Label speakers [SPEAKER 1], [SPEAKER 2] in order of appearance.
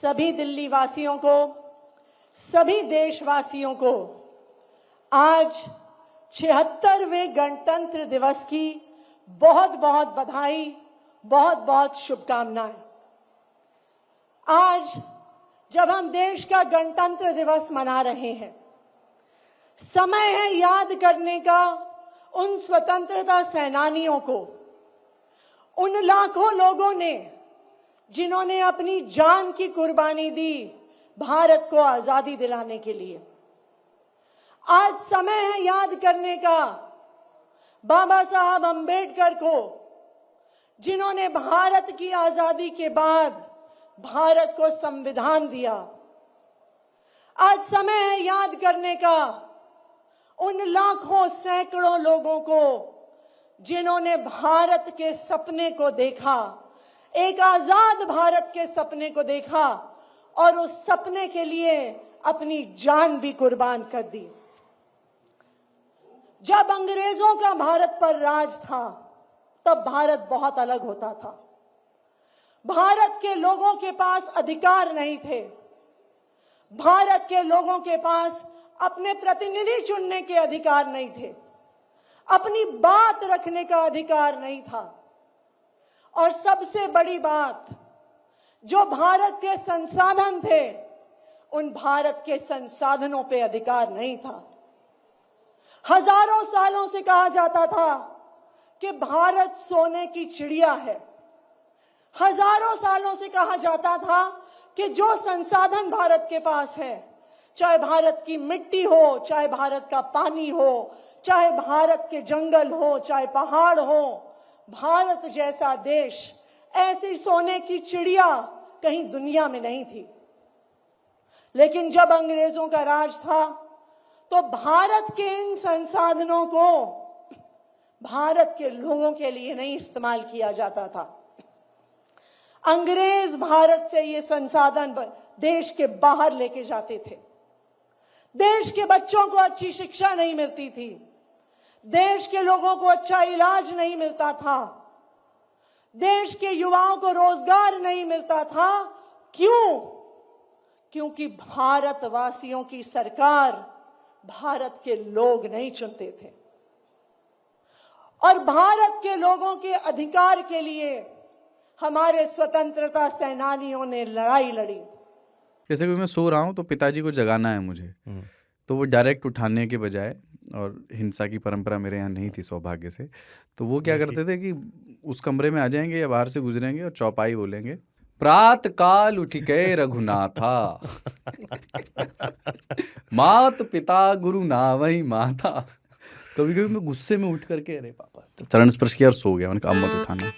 [SPEAKER 1] सभी दिल्ली वासियों को, सभी देशवासियों को आज 76वें गणतंत्र दिवस की बहुत बहुत बधाई, बहुत बहुत शुभकामनाएं। आज जब हम देश का गणतंत्र दिवस मना रहे हैं, समय है याद करने का उन स्वतंत्रता सेनानियों को, उन लाखों लोगों ने जिन्होंने अपनी जान की कुर्बानी दी भारत को आजादी दिलाने के लिए। आज समय है याद करने का बाबा साहब अंबेडकर को, जिन्होंने भारत की आजादी के बाद भारत को संविधान दिया। आज समय है याद करने का उन लाखों सैकड़ों लोगों को जिन्होंने भारत के सपने को देखा, एक आजाद भारत के सपने को देखा और उस सपने के लिए अपनी जान भी कुर्बान कर दी। जब अंग्रेजों का भारत पर राज था, तब भारत बहुत अलग होता था। भारत के लोगों के पास अधिकार नहीं थे। भारत के लोगों के पास अपने प्रतिनिधि चुनने के अधिकार नहीं थे, अपनी बात रखने का अधिकार नहीं था, और सबसे बड़ी बात, जो भारत के संसाधन थे, उन भारत के संसाधनों पे अधिकार नहीं था। हजारों सालों से कहा जाता था कि भारत सोने की चिड़िया है। हजारों सालों से कहा जाता था कि जो संसाधन भारत के पास है, चाहे भारत की मिट्टी हो, चाहे भारत का पानी हो, चाहे भारत के जंगल हो, चाहे पहाड़ हो, भारत जैसा देश, ऐसी सोने की चिड़िया कहीं दुनिया में नहीं थी। लेकिन जब अंग्रेजों का राज था, तो भारत के इन संसाधनों को भारत के लोगों के लिए नहीं इस्तेमाल किया जाता था। अंग्रेज भारत से ये संसाधन देश के बाहर लेके जाते थे। देश के बच्चों को अच्छी शिक्षा नहीं मिलती थी, देश के लोगों को अच्छा इलाज नहीं मिलता था, देश के युवाओं को रोजगार नहीं मिलता था। क्यों? क्योंकि भारतवासियों की सरकार भारत के लोग नहीं चुनते थे, और भारत के लोगों के अधिकार के लिए हमारे स्वतंत्रता सेनानियों ने लड़ाई लड़ी।
[SPEAKER 2] जैसे कि मैं सो रहा हूँ तो पिताजी को जगाना है मुझे, तो वो डायरेक्ट उठाने के बजाय, और हिंसा की परंपरा मेरे यहाँ नहीं थी सौभाग्य से, तो वो क्या करते थे कि उस कमरे में आ जाएंगे या बाहर से गुजरेंगे और चौपाई बोलेंगे, प्रात काल उठ गए रघुनाथा, मात पिता गुरु नावई माता। कभी कभी मैं गुस्से में उठ करके अरे पापा, चरण स्पर्श किया और सो गया। मैंने कहा अब मत उठाना।